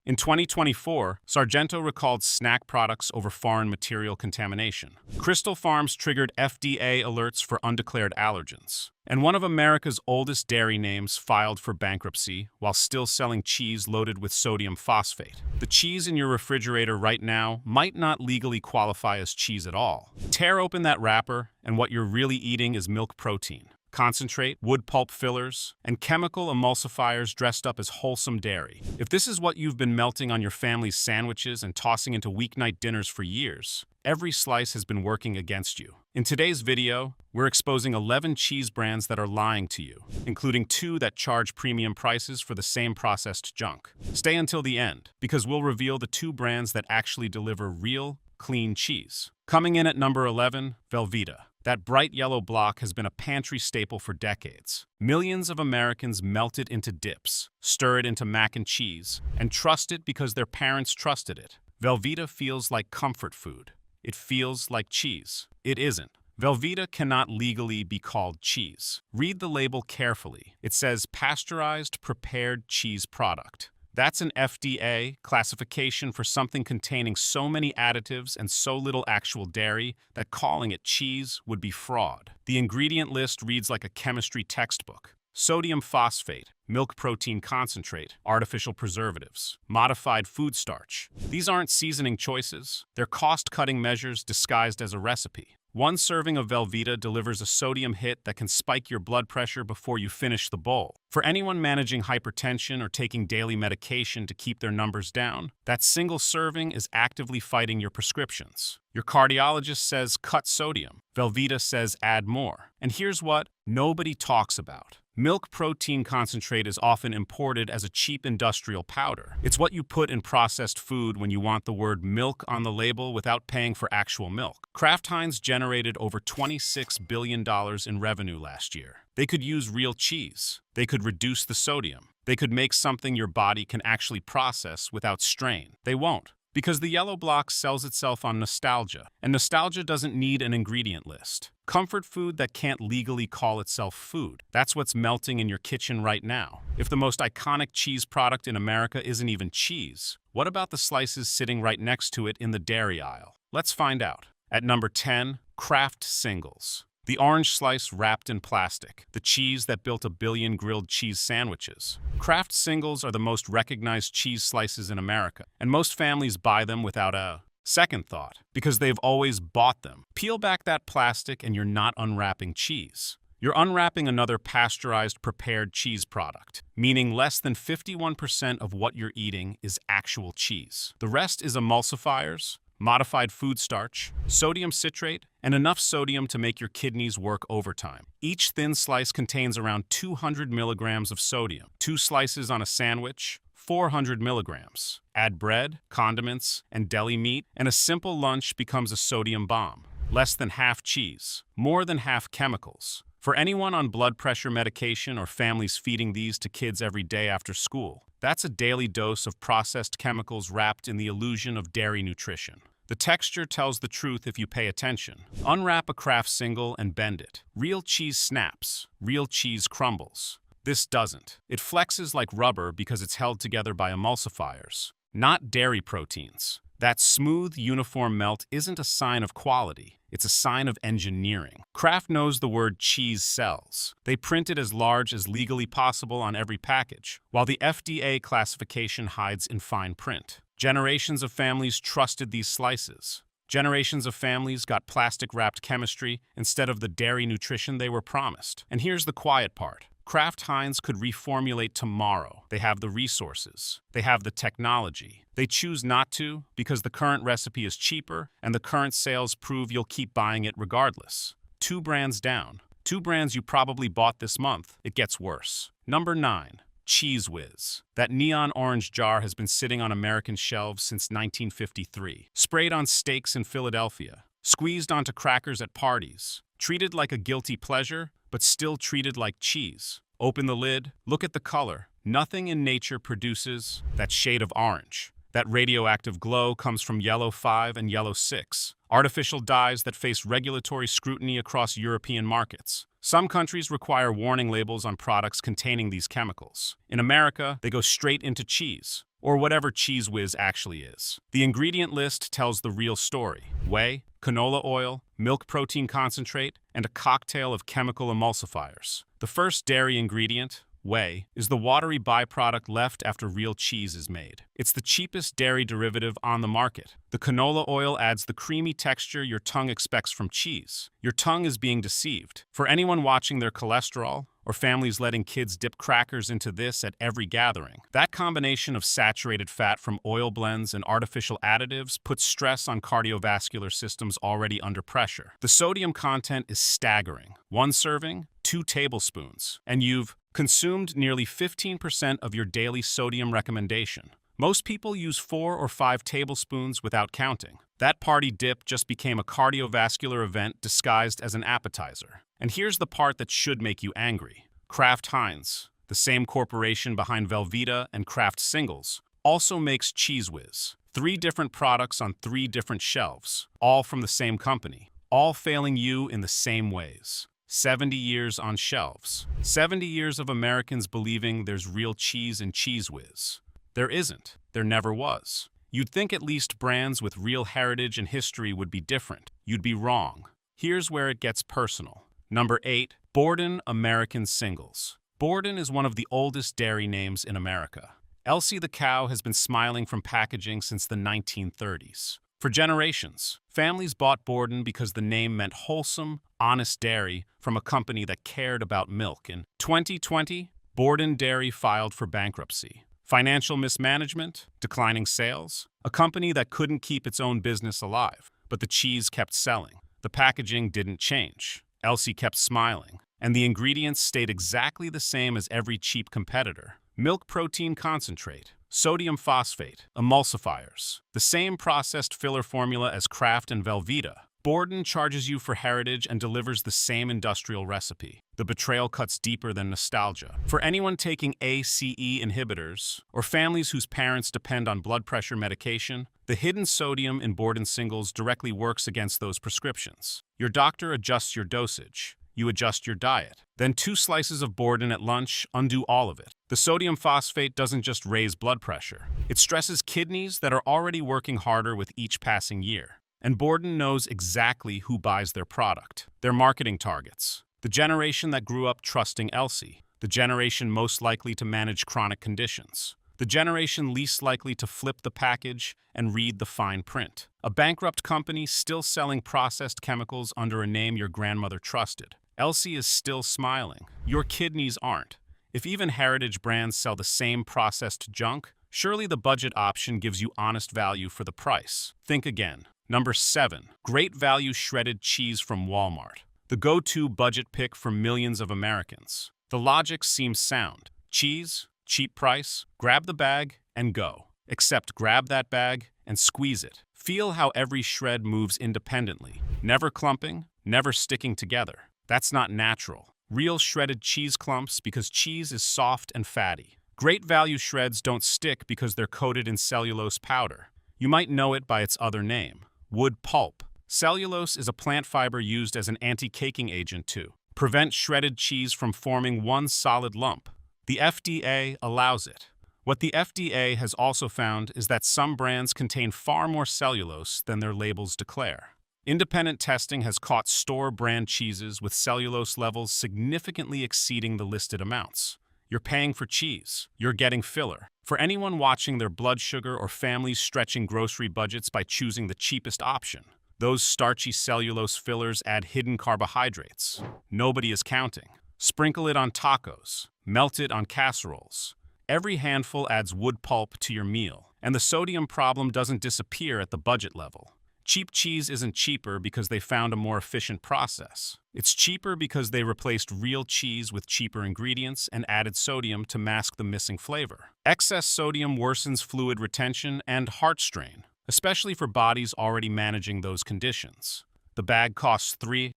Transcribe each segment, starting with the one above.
In 2024, Sargento recalled snack products over foreign material contamination. Crystal Farms triggered FDA alerts for undeclared allergens. And one of America's oldest dairy names filed for bankruptcy while still selling cheese loaded with sodium phosphate. The cheese in your refrigerator right now might not legally qualify as cheese at all. Tear open that wrapper, and what you're really eating is milk protein, concentrate, wood pulp fillers, and chemical emulsifiers dressed up as wholesome dairy. If this is what you've been melting on your family's sandwiches and tossing into weeknight dinners for years, every slice has been working against you. In today's video, we're exposing 11 cheese brands that are lying to you, including 2 that charge premium prices for the same processed junk. Stay until the end, because we'll reveal the 2 brands that actually deliver real, clean cheese. Coming in at number 11, Velveeta. That bright yellow block has been a pantry staple for decades. Millions of Americans melt it into dips, stir it into mac and cheese, and trust it because their parents trusted it. Velveeta feels like comfort food. It feels like cheese. It isn't. Velveeta cannot legally be called cheese. Read the label carefully. It says pasteurized prepared cheese product. That's an FDA classification for something containing so many additives and so little actual dairy that calling it cheese would be fraud. The ingredient list reads like a chemistry textbook. Sodium phosphate, milk protein concentrate, artificial preservatives, modified food starch. These aren't seasoning choices. They're cost-cutting measures disguised as a recipe. One serving of Velveeta delivers a sodium hit that can spike your blood pressure before you finish the bowl. For anyone managing hypertension or taking daily medication to keep their numbers down, that single serving is actively fighting your prescriptions. Your cardiologist says cut sodium. Velveeta says add more. And here's what nobody talks about. Milk protein concentrate is often imported as a cheap industrial powder. It's what you put in processed food when you want the word milk on the label without paying for actual milk. Kraft Heinz generated over $26 billion in revenue last year. They could use real cheese. They could reduce the sodium. They could make something your body can actually process without strain. They won't. Because the yellow block sells itself on nostalgia, and nostalgia doesn't need an ingredient list. Comfort food that can't legally call itself food. That's what's melting in your kitchen right now. If the most iconic cheese product in America isn't even cheese, what about the slices sitting right next to it in the dairy aisle? Let's find out. At number 10, Kraft Singles. The orange slice wrapped in plastic, the cheese that built a billion grilled cheese sandwiches. Kraft Singles are the most recognized cheese slices in America, and most families buy them without a second thought, because they've always bought them. Peel back that plastic and you're not unwrapping cheese. You're unwrapping another pasteurized prepared cheese product, meaning less than 51% of what you're eating is actual cheese. The rest is emulsifiers, modified food starch, sodium citrate, and enough sodium to make your kidneys work overtime. Each thin slice contains around 200 milligrams of sodium. 2 slices on a sandwich, 400 milligrams. Add bread, condiments, and deli meat, and a simple lunch becomes a sodium bomb. Less than half cheese, more than half chemicals. For anyone on blood pressure medication or families feeding these to kids every day after school, that's a daily dose of processed chemicals wrapped in the illusion of dairy nutrition. The texture tells the truth if you pay attention. Unwrap a Kraft Single and bend it. Real cheese snaps. Real cheese crumbles. This doesn't. It flexes like rubber because it's held together by emulsifiers, not dairy proteins. That smooth, uniform melt isn't a sign of quality. It's a sign of engineering. Kraft knows the word cheese sells. They print it as large as legally possible on every package, while the FDA classification hides in fine print. Generations of families trusted these slices. Generations of families got plastic-wrapped chemistry instead of the dairy nutrition they were promised. And here's the quiet part. Kraft Heinz could reformulate tomorrow. They have the resources. They have the technology. They choose not to because the current recipe is cheaper and the current sales prove you'll keep buying it regardless. 2 brands down. 2 brands you probably bought this month. It gets worse. Number 9. Cheese Whiz. That neon orange jar has been sitting on American shelves since 1953. Sprayed on steaks in Philadelphia. Squeezed onto crackers at parties. Treated like a guilty pleasure, but still treated like cheese. Open the lid, look at the color. Nothing in nature produces that shade of orange. That radioactive glow comes from yellow 5 and yellow 6, artificial dyes that face regulatory scrutiny across European markets. Some countries require warning labels on products containing these chemicals. In America, they go straight into cheese. or whatever Cheese Whiz actually is. The ingredient list tells the real story. Whey, canola oil, milk protein concentrate, and a cocktail of chemical emulsifiers. The first dairy ingredient, whey, is the watery byproduct left after real cheese is made. It's the cheapest dairy derivative on the market. The canola oil adds the creamy texture your tongue expects from cheese. Your tongue is being deceived. For anyone watching their cholesterol, or families letting kids dip crackers into this at every gathering, that combination of saturated fat from oil blends and artificial additives puts stress on cardiovascular systems already under pressure. The sodium content is staggering. One serving, 2 tablespoons, and you've consumed nearly 15% of your daily sodium recommendation. Most people use 4 or 5 tablespoons without counting. That party dip just became a cardiovascular event disguised as an appetizer. And here's the part that should make you angry. Kraft Heinz, the same corporation behind Velveeta and Kraft Singles, also makes Cheese Whiz. 3 different products on 3 different shelves, all from the same company, all failing you in the same ways. 70 years on shelves. 70 years of Americans believing there's real cheese in Cheese Whiz. There isn't. There never was. You'd think at least brands with real heritage and history would be different. You'd be wrong. Here's where it gets personal. Number 8, Borden American Singles. Borden is one of the oldest dairy names in America. Elsie the cow has been smiling from packaging since the 1930s. For generations, families bought Borden because the name meant wholesome, honest dairy from a company that cared about milk. In 2020, Borden Dairy filed for bankruptcy. Financial mismanagement, declining sales, a company that couldn't keep its own business alive. But the cheese kept selling. The packaging didn't change. Elsie kept smiling, and the ingredients stayed exactly the same as every cheap competitor. Milk protein concentrate, sodium phosphate, emulsifiers, the same processed filler formula as Kraft and Velveeta. Borden charges you for heritage and delivers the same industrial recipe. The betrayal cuts deeper than nostalgia. For anyone taking ACE inhibitors, or families whose parents depend on blood pressure medication, the hidden sodium in Borden Singles directly works against those prescriptions. Your doctor adjusts your dosage. You adjust your diet. Then 2 slices of Borden at lunch undo all of it. The sodium phosphate doesn't just raise blood pressure. It stresses kidneys that are already working harder with each passing year. And Borden knows exactly who buys their product. Their marketing targets. The generation that grew up trusting Elsie. The generation most likely to manage chronic conditions. The generation least likely to flip the package and read the fine print. A bankrupt company still selling processed chemicals under a name your grandmother trusted. Elsie is still smiling. Your kidneys aren't. If even heritage brands sell the same processed junk, surely the budget option gives you honest value for the price. Think again. Number 7, great value shredded cheese from Walmart. The go-to budget pick for millions of Americans. The logic seems sound. Cheese, cheap price, grab the bag and go. Except grab that bag and squeeze it. Feel how every shred moves independently. Never clumping, never sticking together. That's not natural. Real shredded cheese clumps because cheese is soft and fatty. Great value shreds don't stick because they're coated in cellulose powder. You might know it by its other name. Wood pulp. Cellulose is a plant fiber used as an anti-caking agent to prevent shredded cheese from forming one solid lump. The FDA allows it. What the FDA has also found is that some brands contain far more cellulose than their labels declare. Independent testing has caught store-brand cheeses with cellulose levels significantly exceeding the listed amounts. You're paying for cheese. You're getting filler. For anyone watching their blood sugar or families stretching grocery budgets by choosing the cheapest option, those starchy cellulose fillers add hidden carbohydrates. Nobody is counting. Sprinkle it on tacos. Melt it on casseroles. Every handful adds wood pulp to your meal, and the sodium problem doesn't disappear at the budget level. Cheap cheese isn't cheaper because they found a more efficient process. It's cheaper because they replaced real cheese with cheaper ingredients and added sodium to mask the missing flavor. Excess sodium worsens fluid retention and heart strain, especially for bodies already managing those conditions. The bag costs $3.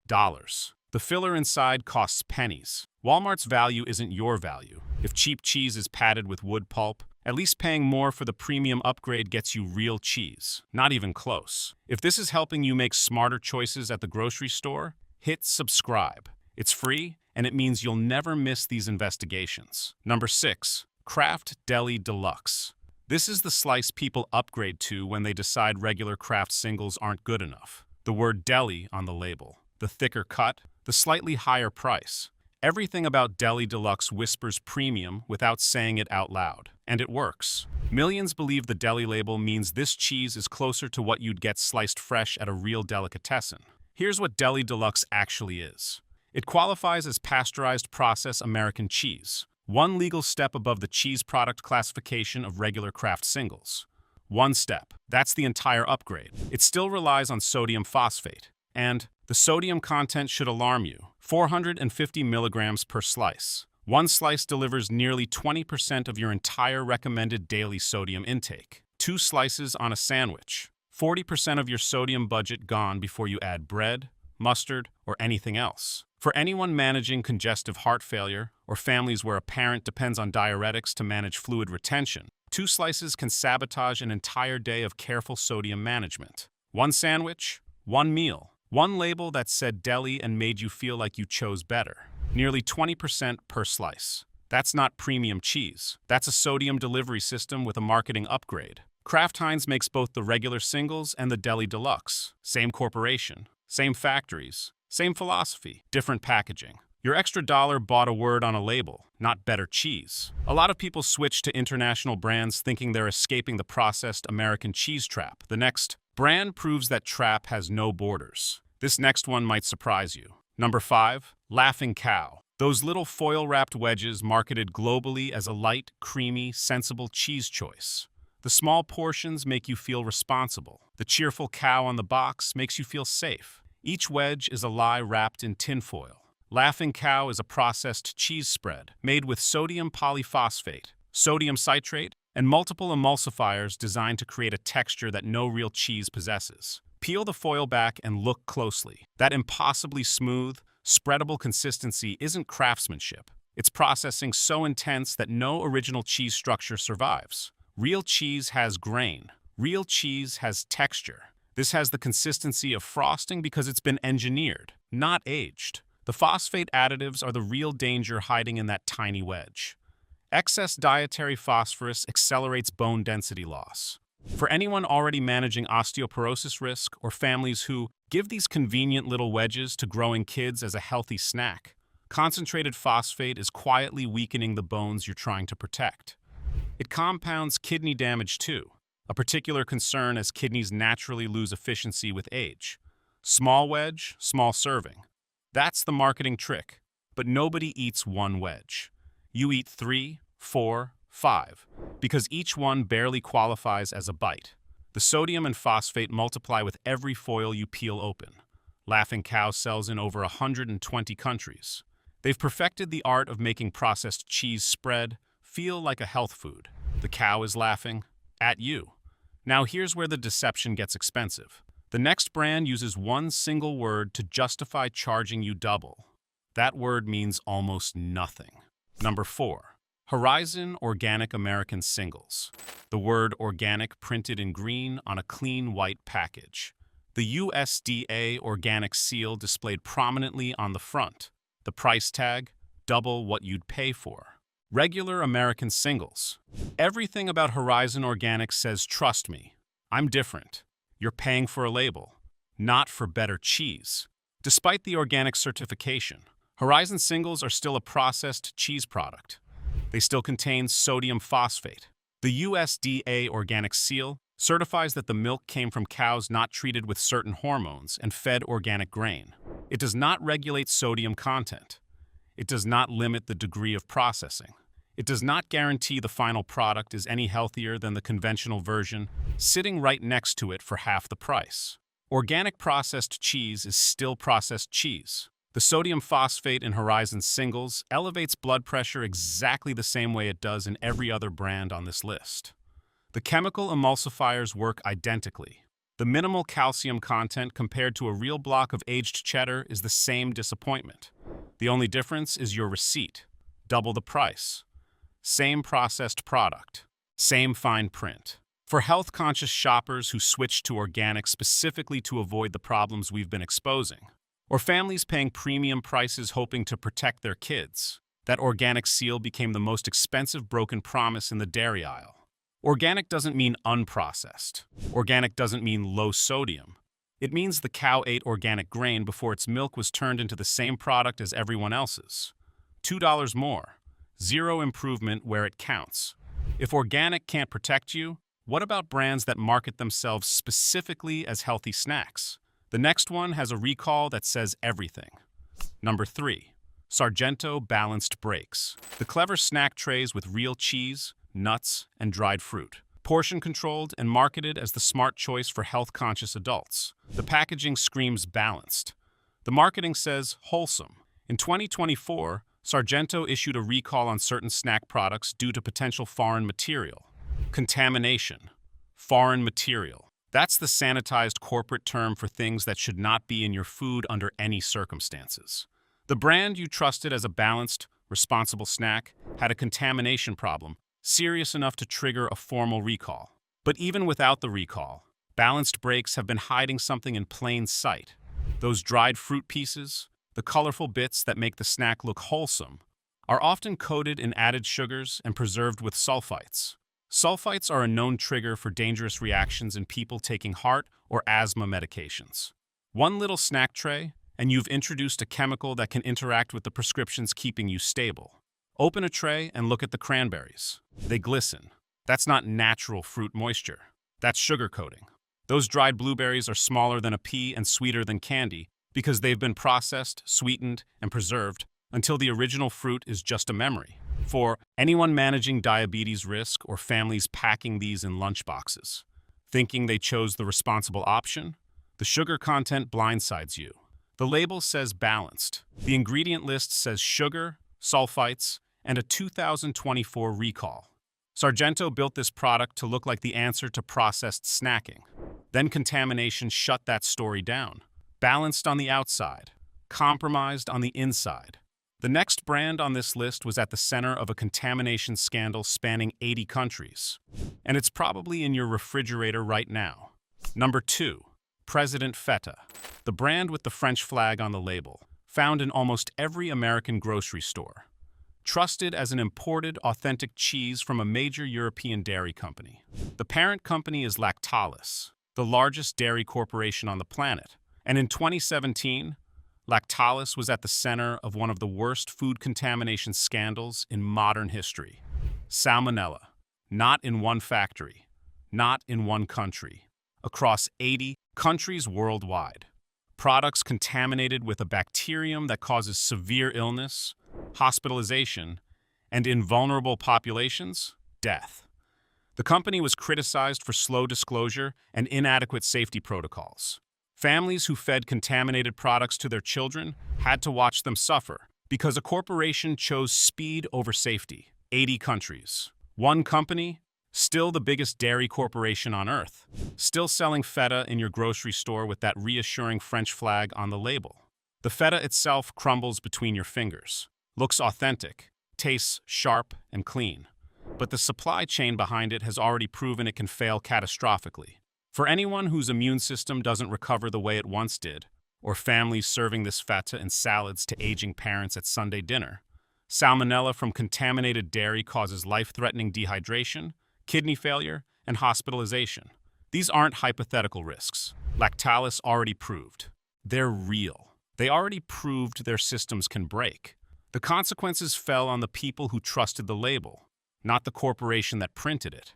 The filler inside costs pennies. Walmart's value isn't your value. If cheap cheese is padded with wood pulp, at least paying more for the premium upgrade gets you real cheese. Not even close. If this is helping you make smarter choices at the grocery store, hit subscribe. It's free, and it means you'll never miss these investigations. Number 6, Kraft Deli Deluxe. This is the slice people upgrade to when they decide regular Kraft singles aren't good enough. The word deli on the label, the thicker cut, the slightly higher price. Everything about Deli Deluxe whispers premium without saying it out loud. And it works. Millions believe the deli label means this cheese is closer to what you'd get sliced fresh at a real delicatessen. Here's what Deli Deluxe actually is. It qualifies as pasteurized process American cheese, one legal step above the cheese product classification of regular Kraft singles. One step. That's the entire upgrade. It still relies on sodium phosphate. And the sodium content should alarm you. 450 milligrams per slice. One slice delivers nearly 20% of your entire recommended daily sodium intake. 2 slices on a sandwich. 40% of your sodium budget gone before you add bread, mustard, or anything else. For anyone managing congestive heart failure or families where a parent depends on diuretics to manage fluid retention, 2 slices can sabotage an entire day of careful sodium management. 1 sandwich, 1 meal. 1 label that said deli and made you feel like you chose better. Nearly 20% per slice. That's not premium cheese. That's a sodium delivery system with a marketing upgrade. Kraft Heinz makes both the regular singles and the Deli Deluxe. Same corporation, same factories, same philosophy, different packaging. Your extra dollar bought a word on a label, not better cheese. A lot of people switch to international brands thinking they're escaping the processed American cheese trap. The next brand proves that trap has no borders. This next one might surprise you. Number 5, Laughing Cow. Those little foil-wrapped wedges marketed globally as a light, creamy, sensible cheese choice. The small portions make you feel responsible. The cheerful cow on the box makes you feel safe. Each wedge is a lie wrapped in tinfoil. Laughing Cow is a processed cheese spread made with sodium polyphosphate, sodium citrate, and multiple emulsifiers designed to create a texture that no real cheese possesses. Peel the foil back and look closely. That impossibly smooth, spreadable consistency isn't craftsmanship. It's processing so intense that no original cheese structure survives. Real cheese has grain. Real cheese has texture. This has the consistency of frosting because it's been engineered, not aged. The phosphate additives are the real danger hiding in that tiny wedge. Excess dietary phosphorus accelerates bone density loss. For anyone already managing osteoporosis risk or families who give these convenient little wedges to growing kids as a healthy snack, concentrated phosphate is quietly weakening the bones you're trying to protect. It compounds kidney damage too, a particular concern as kidneys naturally lose efficiency with age. Small wedge, small serving. That's the marketing trick, but nobody eats 1 wedge. You eat 3, 4, 5, because each one barely qualifies as a bite. The sodium and phosphate multiply with every foil you peel open. Laughing Cow sells in over 120 countries. They've perfected the art of making processed cheese spread feel like a health food. The cow is laughing at you. Now here's where the deception gets expensive. The next brand uses 1 single word to justify charging you double. That word means almost nothing. Number 4. Horizon Organic American Singles. The word organic printed in green on a clean white package. The USDA organic seal displayed prominently on the front. The price tag, double what you'd pay for. Regular American Singles. Everything about Horizon Organic says, trust me, I'm different. You're paying for a label, not for better cheese. Despite the organic certification, Horizon Singles are still a processed cheese product. They still contain sodium phosphate. The USDA organic seal certifies that the milk came from cows not treated with certain hormones and fed organic grain. It does not regulate sodium content. It does not limit the degree of processing. It does not guarantee the final product is any healthier than the conventional version sitting right next to it for half the price. Organic processed cheese is still processed cheese. The sodium phosphate in Horizon Singles elevates blood pressure exactly the same way it does in every other brand on this list. The chemical emulsifiers work identically. The minimal calcium content compared to a real block of aged cheddar is the same disappointment. The only difference is your receipt. Double the price. Same processed product. Same fine print. For health-conscious shoppers who switch to organic specifically to avoid the problems we've been exposing, or families paying premium prices hoping to protect their kids, that organic seal became the most expensive broken promise in the dairy aisle. Organic doesn't mean unprocessed. Organic doesn't mean low sodium. It means the cow ate organic grain before its milk was turned into the same product as everyone else's. $2 more. Zero improvement where it counts. If organic can't protect you, what about brands that market themselves specifically as healthy snacks? The next one has a recall that says everything. Number 3. Sargento Balanced Breaks. The clever snack trays with real cheese, nuts, and dried fruit. Portion-controlled and marketed as the smart choice for health-conscious adults. The packaging screams balanced. The marketing says wholesome. In 2024, Sargento issued a recall on certain snack products due to potential foreign material. Contamination. Foreign material. That's the sanitized corporate term for things that should not be in your food under any circumstances. The brand you trusted as a balanced, responsible snack had a contamination problem serious enough to trigger a formal recall. But even without the recall, balanced breaks have been hiding something in plain sight. Those dried fruit pieces, the colorful bits that make the snack look wholesome, are often coated in added sugars and preserved with sulfites. Sulfites are a known trigger for dangerous reactions in people taking heart or asthma medications. One little snack tray, and you've introduced a chemical that can interact with the prescriptions keeping you stable. Open a tray and look at the cranberries. They glisten. That's not natural fruit moisture. That's sugar coating. Those dried blueberries are smaller than a pea and sweeter than candy because they've been processed, sweetened, and preserved until the original fruit is just a memory. For anyone managing diabetes risk or families packing these in lunchboxes, thinking they chose the responsible option, the sugar content blindsides you. The label says balanced. The ingredient list says sugar, sulfites, and a 2024 recall. Sargento built this product to look like the answer to processed snacking. Then contamination shut that story down. Balanced on the outside, compromised on the inside. The next brand on this list was at the center of a contamination scandal spanning 80 countries. And it's probably in your refrigerator right now. Number 2. President Feta. The brand with the French flag on the label, found in almost every American grocery store. Trusted as an imported, authentic cheese from a major European dairy company. The parent company is Lactalis, the largest dairy corporation on the planet. And in 2017, Lactalis was at the center of one of the worst food contamination scandals in modern history. Salmonella. Not in one factory, not in one country. Across 80 countries worldwide. Products contaminated with a bacterium that causes severe illness, hospitalization, and in vulnerable populations, death. The company was criticized for slow disclosure and inadequate safety protocols. Families who fed contaminated products to their children had to watch them suffer because a corporation chose speed over safety. 80 countries. One company, still the biggest dairy corporation on earth. Still selling feta in your grocery store with that reassuring French flag on the label. The feta itself crumbles between your fingers. Looks authentic, tastes sharp and clean. But the supply chain behind it has already proven it can fail catastrophically. For anyone whose immune system doesn't recover the way it once did, or families serving this feta in salads to aging parents at Sunday dinner, salmonella from contaminated dairy causes life-threatening dehydration, kidney failure, and hospitalization. These aren't hypothetical risks. Lactalis already proved. They're real. They already proved their systems can break. The consequences fell on the people who trusted the label, not the corporation that printed it.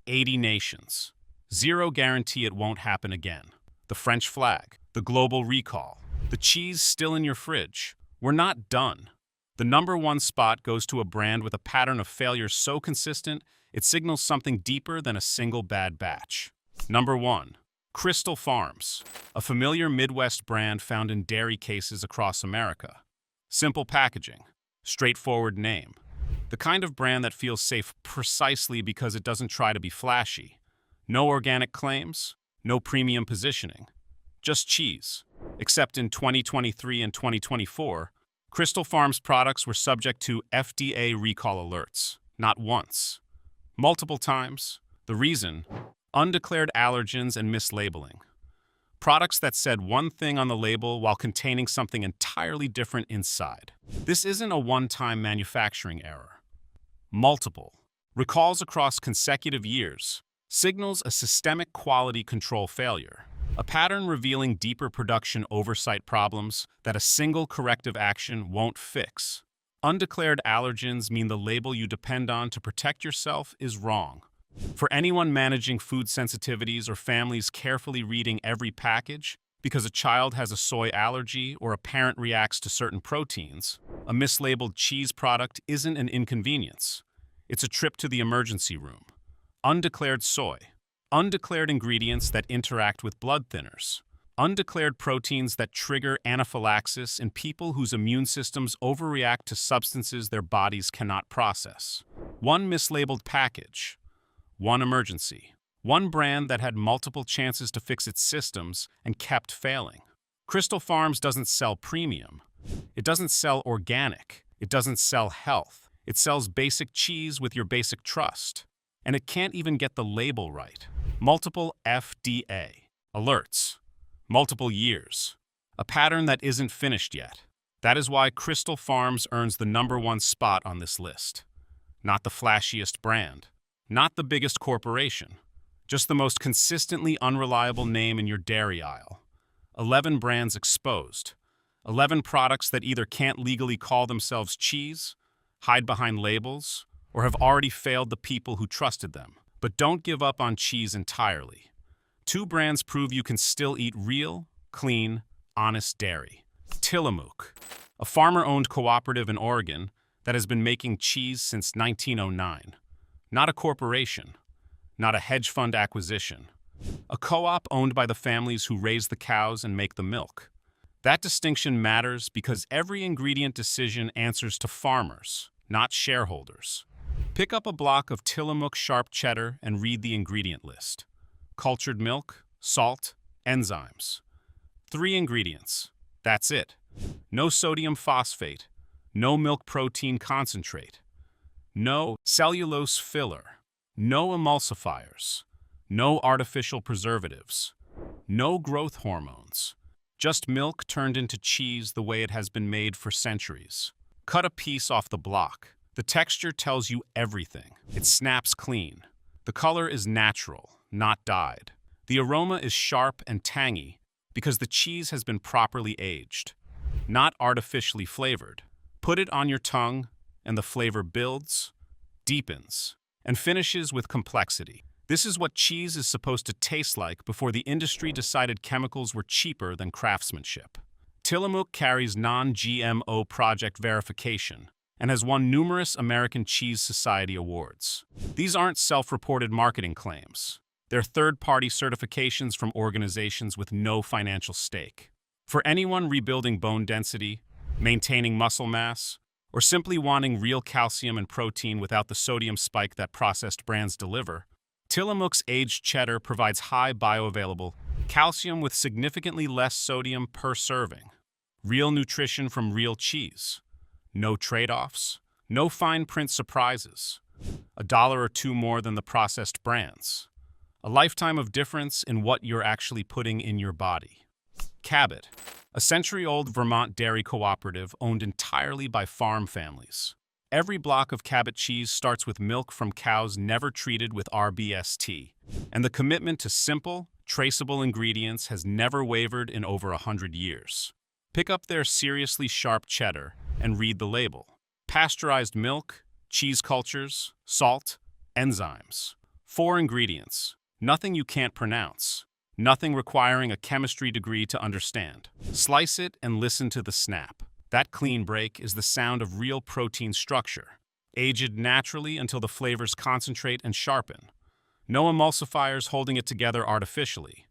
80 nations. Zero guarantee it won't happen again. The French flag, the global recall, the cheese still in your fridge. We're not done. The number 1 spot goes to a brand with a pattern of failure so consistent, it signals something deeper than a single bad batch. Number 1. Crystal Farms, a familiar Midwest brand found in dairy cases across America. Simple packaging, straightforward name. The kind of brand that feels safe precisely because it doesn't try to be flashy. No organic claims, no premium positioning. Just cheese. Except in 2023 and 2024, Crystal Farms products were subject to FDA recall alerts. Not once. Multiple times. The reason? Undeclared allergens and mislabeling. Products that said one thing on the label while containing something entirely different inside. This isn't a one-time manufacturing error. Multiple. recalls across consecutive years, signals a systemic quality control failure, a pattern revealing deeper production oversight problems that a single corrective action won't fix. Undeclared allergens mean the label you depend on to protect yourself is wrong. For anyone managing food sensitivities or families carefully reading every package, because a child has a soy allergy or a parent reacts to certain proteins, a mislabeled cheese product isn't an inconvenience. It's a trip to the emergency room. Undeclared soy. Undeclared ingredients that interact with blood thinners. Undeclared proteins that trigger anaphylaxis in people whose immune systems overreact to substances their bodies cannot process. One mislabeled package. One emergency. One brand that had multiple chances to fix its systems and kept failing. Crystal Farms doesn't sell premium. It doesn't sell organic. It doesn't sell health. It sells basic cheese with your basic trust. And it can't even get the label right. Multiple FDA alerts. Multiple years. A pattern that isn't finished yet. That is why Crystal Farms earns the #1 spot on this list. Not the flashiest brand. Not the biggest corporation. Just the most consistently unreliable name in your dairy aisle. 11 brands exposed. 11 products that either can't legally call themselves cheese, hide behind labels, or have already failed the people who trusted them. But don't give up on cheese entirely. 2 brands prove you can still eat real, clean, honest dairy. Tillamook, a farmer-owned cooperative in Oregon that has been making cheese since 1909. Not a corporation. Not a hedge fund acquisition. A co-op owned by the families who raise the cows and make the milk. That distinction matters because every ingredient decision answers to farmers, not shareholders. Pick up a block of Tillamook sharp cheddar and read the ingredient list. Cultured milk, salt, enzymes. 3 ingredients. That's it. No sodium phosphate. No milk protein concentrate. No cellulose filler. No emulsifiers. No artificial preservatives. No growth hormones. Just milk turned into cheese the way it has been made for centuries. Cut a piece off the block. The texture tells you everything. It snaps clean. The color is natural, not dyed. The aroma is sharp and tangy because the cheese has been properly aged, not artificially flavored. Put it on your tongue, and the flavor builds, deepens, and finishes with complexity. This is what cheese is supposed to taste like before the industry decided chemicals were cheaper than craftsmanship. Tillamook carries non-GMO project verification and has won numerous American Cheese Society awards. These aren't self-reported marketing claims. They're third-party certifications from organizations with no financial stake. For anyone rebuilding bone density, maintaining muscle mass, or simply wanting real calcium and protein without the sodium spike that processed brands deliver, Tillamook's aged cheddar provides high bioavailable calcium with significantly less sodium per serving. Real nutrition from real cheese. No trade-offs. No fine print surprises. $1 or $2 more than the processed brands. A lifetime of difference in what you're actually putting in your body. Cabot, a century-old Vermont dairy cooperative owned entirely by farm families. Every block of Cabot cheese starts with milk from cows never treated with RBST, and the commitment to simple, traceable ingredients has never wavered in over 100 years. Pick up their seriously sharp cheddar and read the label. Pasteurized milk, cheese cultures, salt, enzymes. 4 ingredients. Nothing you can't pronounce. Nothing requiring a chemistry degree to understand. Slice it and listen to the snap. That clean break is the sound of real protein structure. Aged naturally until the flavors concentrate and sharpen. No emulsifiers holding it together artificially.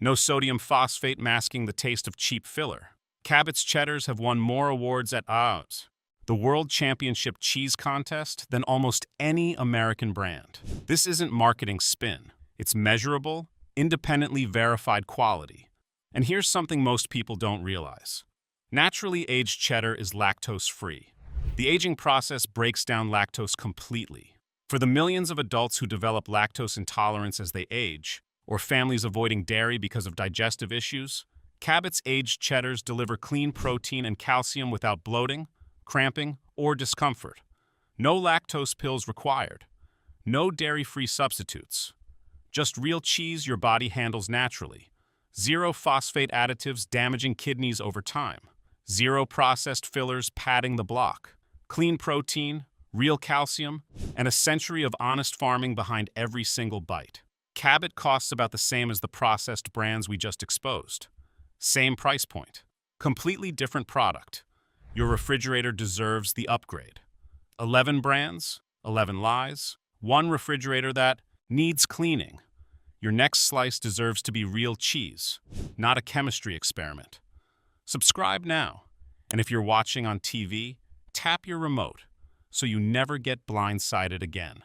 No sodium phosphate masking the taste of cheap filler. Cabot's cheddars have won more awards at the World Championship Cheese Contest than almost any American brand. This isn't marketing spin. It's measurable, independently verified quality. And here's something most people don't realize. Naturally aged cheddar is lactose-free. The aging process breaks down lactose completely. For the millions of adults who develop lactose intolerance as they age, or families avoiding dairy because of digestive issues, Cabot's aged cheddars deliver clean protein and calcium without bloating, cramping, or discomfort. No lactose pills required. No dairy-free substitutes. Just real cheese your body handles naturally. Zero phosphate additives damaging kidneys over time. Zero processed fillers padding the block. Clean protein, real calcium, and a century of honest farming behind every single bite. Cabot costs about the same as the processed brands we just exposed. Same price point. Completely different product. Your refrigerator deserves the upgrade. 11 brands, 11 lies, one refrigerator that needs cleaning. Your next slice deserves to be real cheese, not a chemistry experiment. Subscribe now, and if you're watching on TV, tap your remote so you never get blindsided again.